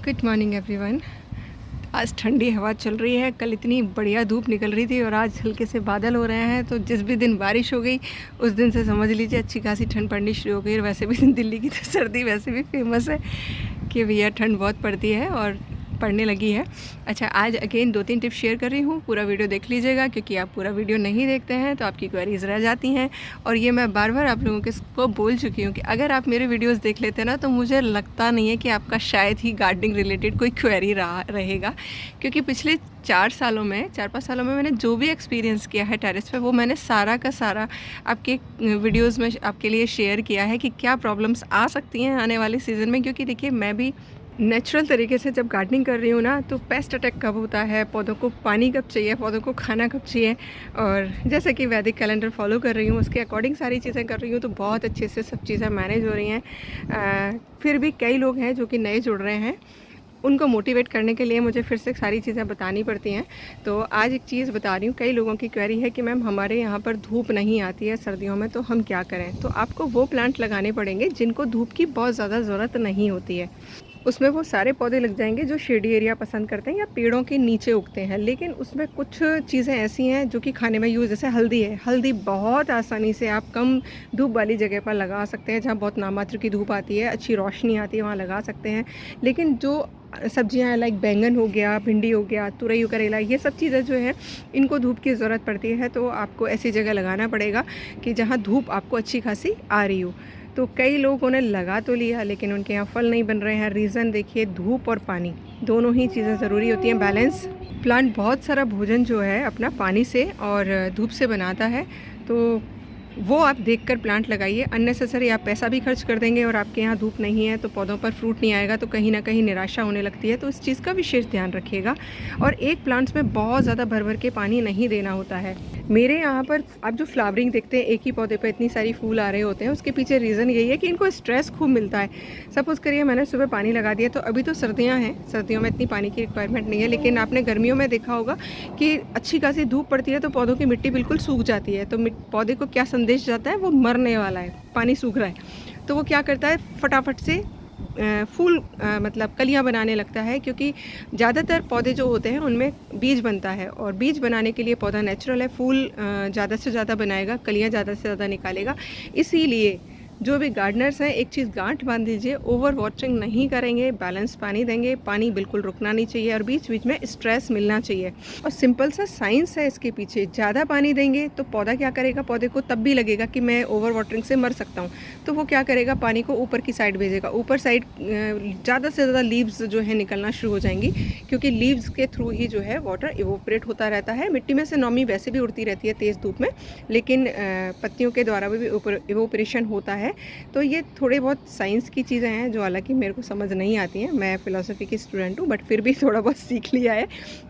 Good morning everyone. आज ठंडी हवा चल रही है। कल इतनी बढ़िया धूप निकल रही थी और आज हल्के से बादल हो रहे हैं। तो जिस भी दिन बारिश हो गई उस दिन से समझ लीजिए अच्छी खासी ठंड पड़नी शुरू हो गई। और वैसे भी दिल्ली की तो सर्दी वैसे भी फेमस है कि भैया ठंड बहुत पड़ती है और पड़ने लगी है। अच्छा, आज अगेन 2-3 टिप्स शेयर कर रही हूँ। पूरा वीडियो देख लीजिएगा क्योंकि आप पूरा वीडियो नहीं देखते हैं तो आपकी क्वेरीज रह जाती हैं। और ये मैं बार बार आप लोगों को बोल चुकी हूँ कि अगर आप मेरे वीडियोस देख लेते हैं ना तो मुझे लगता नहीं है कि आपका शायद ही गार्डनिंग रिलेटेड कोई क्वेरी रहेगा। क्योंकि पिछले 4-5 सालों में मैंने जो भी एक्सपीरियंस किया है टेरेस पे वो मैंने सारा का सारा आपके वीडियोज़ में आपके लिए शेयर किया है कि क्या प्रॉब्लम्स आ सकती हैं आने वाले सीज़न में। क्योंकि देखिए, मैं भी नेचुरल तरीके से जब गार्डनिंग कर रही हूँ ना तो पेस्ट अटैक कब होता है, पौधों को पानी कब चाहिए, पौधों को खाना कब चाहिए, और जैसे कि वैदिक कैलेंडर फॉलो कर रही हूँ उसके अकॉर्डिंग सारी चीज़ें कर रही हूँ तो बहुत अच्छे से सब चीज़ें मैनेज हो रही हैं। फिर भी कई लोग हैं जो कि नए जुड़ रहे हैं, उनको मोटिवेट करने के लिए मुझे फिर से सारी चीज़ें बतानी पड़ती हैं। तो आज एक चीज़ बता रही हूँ। कई लोगों की क्वेरी है कि मैम हमारे यहाँ पर धूप नहीं आती है सर्दियों में, तो हम क्या करें। तो आपको वो प्लांट लगाने पड़ेंगे जिनको धूप की बहुत ज़्यादा ज़रूरत नहीं होती है। उसमें वो सारे पौधे लग जाएंगे जो शेडी एरिया पसंद करते हैं या पेड़ों के नीचे उगते हैं। लेकिन उसमें कुछ चीज़ें ऐसी हैं जो कि खाने में यूज़, जैसे हल्दी है। हल्दी बहुत आसानी से आप कम धूप वाली जगह पर लगा सकते हैं, जहाँ बहुत नामात्र की धूप आती है, अच्छी रोशनी आती है, वहाँ लगा सकते हैं। लेकिन जो सब्जियां हैं लाइक बैंगन हो गया, भिंडी हो गया, तुरई, करेला, ये सब चीज़ें जो हैं इनको धूप की ज़रूरत पड़ती है। तो आपको ऐसी जगह लगाना पड़ेगा कि जहाँ धूप आपको अच्छी खासी आ रही हो। तो कई लोगों ने लगा तो लिया लेकिन उनके यहाँ फल नहीं बन रहे हैं। रीज़न देखिए, धूप और पानी दोनों ही चीज़ें ज़रूरी होती हैं। बैलेंस। प्लांट बहुत सारा भोजन जो है अपना पानी से और धूप से बनाता है, तो वो आप देखकर प्लांट लगाइए। अननेसेसरी आप पैसा भी खर्च कर देंगे और आपके यहाँ धूप नहीं है तो पौधों पर फ्रूट नहीं आएगा, तो कहीं ना कहीं निराशा होने लगती है। तो इस चीज़ का विशेष ध्यान रखिएगा। और एक प्लांट्स में बहुत ज़्यादा भर भर के पानी नहीं देना होता है। मेरे यहाँ पर आप जो फ्लावरिंग देखते हैं, एक ही पौधे पर इतनी सारी फूल आ रहे होते हैं, उसके पीछे रीज़न यही है कि इनको स्ट्रेस खूब मिलता है। सपोज़ करिए मैंने सुबह पानी लगा दिया, तो अभी तो सर्दियाँ हैं, सर्दियों में इतनी पानी की रिक्वायरमेंट नहीं है। लेकिन आपने गर्मियों में देखा होगा कि अच्छी खासी धूप पड़ती है तो पौधों की मिट्टी बिल्कुल सूख जाती है। तो पौधे को क्या संदेश जाता है, वो मरने वाला है, पानी सूख रहा है। तो वो क्या करता है, फटाफट से फूल मतलब कलियां बनाने लगता है। क्योंकि ज़्यादातर पौधे जो होते हैं उनमें बीज बनता है और बीज बनाने के लिए पौधा नेचुरल है, फूल ज़्यादा से ज़्यादा बनाएगा, कलियां ज़्यादा से ज़्यादा निकालेगा। इसीलिए जो भी गार्डनर्स हैं, एक चीज़ गांठ बांध दीजिए, ओवर वाटरिंग नहीं करेंगे, बैलेंस पानी देंगे, पानी बिल्कुल रुकना नहीं चाहिए और बीच बीच में स्ट्रेस मिलना चाहिए। और सिंपल सा साइंस है इसके पीछे। ज़्यादा पानी देंगे तो पौधा क्या करेगा, पौधे को तब भी लगेगा कि मैं ओवर वाटरिंग से मर सकता हूँ, तो वो क्या करेगा, पानी को ऊपर की साइड भेजेगा। ऊपर साइड ज़्यादा से ज़्यादा लीव्स जो है निकलना शुरू हो जाएंगी, क्योंकि लीव्स के थ्रू ही जो है वाटर इवोपरेट होता रहता है। मिट्टी में से नमी वैसे भी उड़ती रहती है तेज़ धूप में, लेकिन पत्तियों के द्वारा भी इवोपरेशन होता है। तो ये थोड़े बहुत साइंस की चीज़ें हैं जो हालांकि मेरे को समझ नहीं आती हैं। मैं फ़िलासफ़ी की स्टूडेंट हूँ, बट फिर भी थोड़ा बहुत सीख लिया है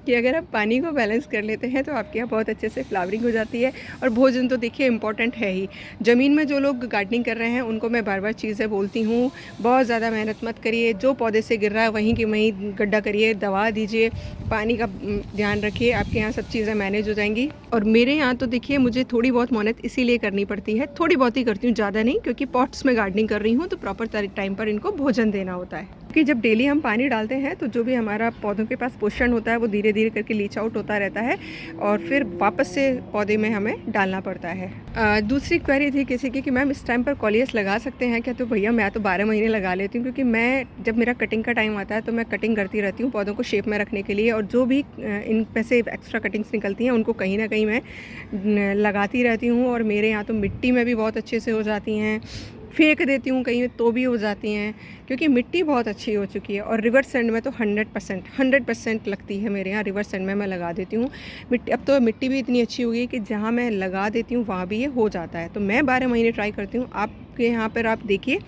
कि अगर आप पानी को बैलेंस कर लेते हैं तो आपके यहाँ बहुत अच्छे से फ्लावरिंग हो जाती है। और भोजन तो देखिए इम्पॉर्टेंट है ही। ज़मीन में जो लोग गार्डनिंग कर रहे हैं उनको मैं बार बार चीज़ें बोलती हूँ, बहुत ज़्यादा मेहनत मत करिए। जो पौधे से गिर रहा है वहीं की वहीं गड्ढा करिए, दवा दीजिए, पानी का ध्यान रखिए, आपके यहाँ सब चीज़ें मैनेज हो जाएंगी। और मेरे यहाँ तो देखिए मुझे थोड़ी बहुत मेहनत इसीलिए करनी पड़ती है, थोड़ी बहुत ही करती हूँ, ज़्यादा नहीं, क्योंकि पॉट्स में गार्डनिंग कर रही हूँ तो प्रॉपर टाइम पर इनको भोजन देना होता है। कि जब डेली हम पानी डालते हैं तो जो भी हमारा पौधों के पास पोषण होता है वो धीरे धीरे करके लीच आउट होता रहता है और फिर वापस से पौधे में हमें डालना पड़ता है। दूसरी क्वेरी थी किसी की कि मैम इस टाइम पर कॉलियस लगा सकते हैं क्या। तो भैया मैं तो 12 महीने लगा लेती हूँ, क्योंकि मैं जब मेरा कटिंग का टाइम आता है तो मैं कटिंग करती रहती हूँ पौधों को शेप में रखने के लिए। और जो भी इन में से एक्स्ट्रा कटिंग्स निकलती हैं उनको कहीं ना कहीं मैं लगाती रहती हूँ। और मेरे यहाँ तो मिट्टी में भी बहुत अच्छे से हो जाती हैं, फेंक देती हूँ कहीं तो भी हो जाती हैं, क्योंकि मिट्टी बहुत अच्छी हो चुकी है। और रिवर सैंड में तो 100% लगती है मेरे यहाँ, रिवर सैंड में मैं लगा देती हूँ मिट्टी। अब तो मिट्टी भी इतनी अच्छी हो गई कि जहाँ मैं लगा देती हूँ वहाँ भी ये हो जाता है। तो मैं 12 महीने ट्राई करती हूँ। आपके यहाँ पर आप देखिए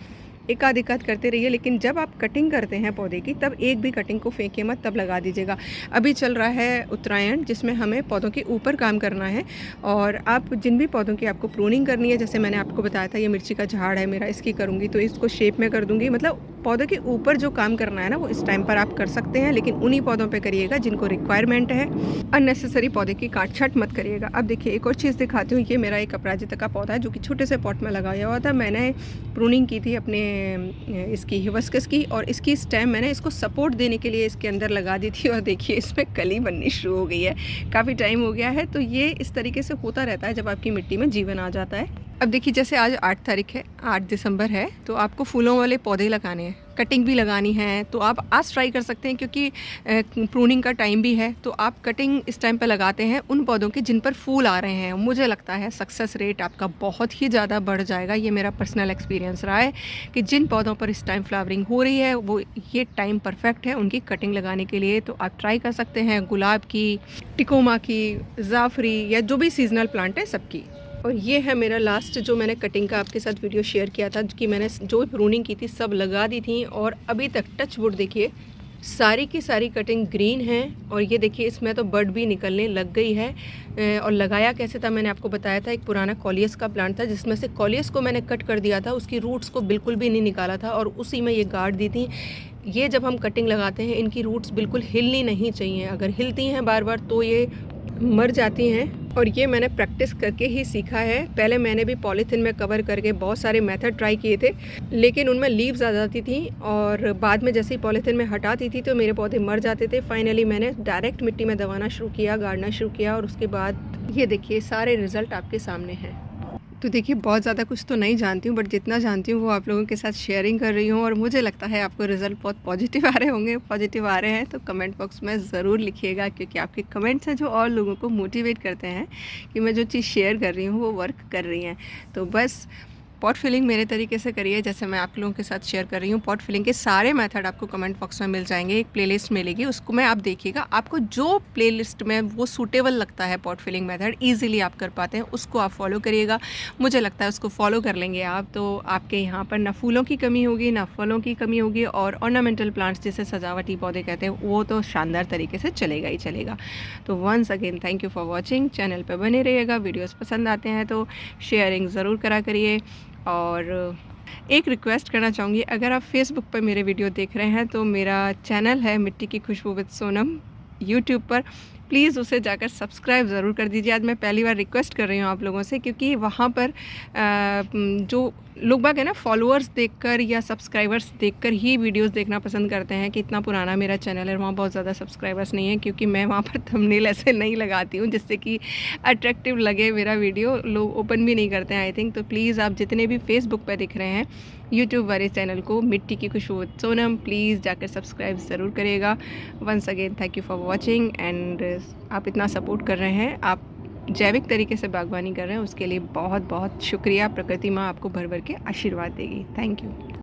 एक आध करते रहिए, लेकिन जब आप कटिंग करते हैं पौधे की तब एक भी कटिंग को फेंकिए मत, तब लगा दीजिएगा। अभी चल रहा है उत्तरायण, जिसमें हमें पौधों के ऊपर काम करना है। और आप जिन भी पौधों की आपको प्रूनिंग करनी है, जैसे मैंने आपको बताया था ये मिर्ची का झाड़ है मेरा, इसकी करूँगी तो इसको शेप में कर दूँगी, मतलब पौधे के ऊपर जो काम करना है ना वो इस टाइम पर आप कर सकते हैं, लेकिन उन्हीं पौधों पे करिएगा जिनको रिक्वायरमेंट है। अननेसेसरी पौधे की काट छाट मत करिएगा। अब देखिए एक और चीज़ दिखाती हूँ, ये मेरा एक अपराजिता का पौधा है जो कि छोटे से पॉट में लगाया हुआ था। मैंने प्रूनिंग की थी अपने इसकी हिबिस्कस की, और इसकी स्टेम मैंने इसको सपोर्ट देने के लिए इसके अंदर लगा दी थी, और देखिए इसमें कली बननी शुरू हो गई है। काफ़ी टाइम हो गया है। तो ये इस तरीके से होता रहता है जब आपकी मिट्टी में जीवन आ जाता है। अब देखिए जैसे आज 8 तारीख है, 8 दिसंबर है, तो आपको फूलों वाले पौधे लगाने हैं, कटिंग भी लगानी है। तो आप आज ट्राई कर सकते हैं, क्योंकि प्रूनिंग का टाइम भी है, तो आप कटिंग इस टाइम पर लगाते हैं उन पौधों के जिन पर फूल आ रहे हैं। मुझे लगता है सक्सेस रेट आपका बहुत ही ज़्यादा बढ़ जाएगा। ये मेरा पर्सनल एक्सपीरियंस रहा है कि जिन पौधों पर इस टाइम फ्लावरिंग हो रही है वो ये टाइम परफेक्ट है उनकी कटिंग लगाने के लिए। तो आप ट्राई कर सकते हैं गुलाब की, टिकोमा की, जाफरी, या जो भी सीजनल प्लांट है सबकी। और ये है मेरा लास्ट जो मैंने कटिंग का आपके साथ वीडियो शेयर किया था, कि मैंने जो प्रूनिंग की थी सब लगा दी थी, और अभी तक टच वुड देखिए सारी की सारी कटिंग ग्रीन है। और ये देखिए इसमें तो बड भी निकलने लग गई है। और लगाया कैसे था मैंने आपको बताया था, एक पुराना कॉलियस का प्लांट था जिसमें से कॉलियस को मैंने कट कर दिया था, उसकी रूट्स को बिल्कुल भी नहीं निकाला था, और उसी में ये गाड़ दी थी। ये जब हम कटिंग लगाते हैं इनकी रूट्स बिल्कुल हिलनी नहीं चाहिए, अगर हिलती हैं बार बार तो ये मर जाती हैं। और ये मैंने प्रैक्टिस करके ही सीखा है। पहले मैंने भी पॉलीथिन में कवर करके बहुत सारे मेथड ट्राई किए थे, लेकिन उनमें लीव्स आ जाती थी, और बाद में जैसे ही पॉलीथिन में हटाती थी तो मेरे पौधे मर जाते थे। फाइनली मैंने डायरेक्ट मिट्टी में दबाना शुरू किया, गाड़ना शुरू किया, और उसके बाद ये देखिए सारे रिज़ल्ट आपके सामने हैं। तो देखिए बहुत ज़्यादा कुछ तो नहीं जानती हूँ, बट जितना जानती हूँ वो आप लोगों के साथ शेयरिंग कर रही हूँ, और मुझे लगता है आपको रिज़ल्ट बहुत पॉजिटिव आ रहे होंगे। पॉजिटिव आ रहे हैं तो कमेंट बॉक्स में ज़रूर लिखिएगा, क्योंकि आपके कमेंट्स हैं जो और लोगों को मोटिवेट करते हैं कि मैं जो चीज़ शेयर कर रही हूँ वो वर्क कर रही हैं। तो बस पॉट फिलिंग मेरे तरीके से करिए जैसे मैं आप लोगों के साथ शेयर कर रही हूँ। पॉट फिलिंग के सारे मेथड आपको कमेंट बॉक्स में मिल जाएंगे, एक प्लेलिस्ट मिलेगी, उसको में आप देखिएगा, आपको जो प्लेलिस्ट में वो सूटेबल लगता है पॉट फिलिंग मेथड ईजिली आप कर पाते हैं उसको आप फॉलो करिएगा। मुझे लगता है उसको फॉलो कर लेंगे आप तो आपके यहाँ पर ना फूलों की कमी होगी ना फलों की कमी होगी, और ऑर्नामेंटल प्लांट्स जिसे सजावटी पौधे कहते हैं वो तो शानदार तरीके से चलेगा ही चलेगा। तो once again thank you for watching. Channel पर बने रहिएगा, वीडियोज़ पसंद आते हैं तो शेयरिंग ज़रूर करा करिए। और एक रिक्वेस्ट करना चाहूँगी, अगर आप फेसबुक पर मेरे वीडियो देख रहे हैं तो मेरा चैनल है मिट्टी की खुशबू विद सोनम यूट्यूब पर, प्लीज़ उसे जाकर सब्सक्राइब ज़रूर कर दीजिए। आज मैं पहली बार रिक्वेस्ट कर रही हूँ आप लोगों से, क्योंकि वहाँ पर जो लोग बाग है ना फॉलोअर्स देखकर या सब्सक्राइबर्स देखकर ही वीडियोस देखना पसंद करते हैं कि इतना पुराना मेरा चैनल है, वहाँ बहुत ज़्यादा सब्सक्राइबर्स नहीं है, क्योंकि मैं वहाँ पर थंबनेल ऐसे नहीं लगाती हूँ जिससे कि अट्रैक्टिव लगे मेरा वीडियो, लोग ओपन भी नहीं करते हैं आई थिंक। तो प्लीज़ आप जितने भी फेसबुक पर दिख रहे हैं यूट्यूब वाले चैनल को मिट्टी की खुशबू विद सोनम, प्लीज़ जाकर सब्सक्राइब ज़रूर करिएगा। Once again thank you for watching and आप इतना सपोर्ट कर रहे हैं, आप जैविक तरीके से बागवानी कर रहे हैं, उसके लिए बहुत बहुत शुक्रिया। प्रकृति माँ आपको भर भर के आशीर्वाद देगी। Thank you.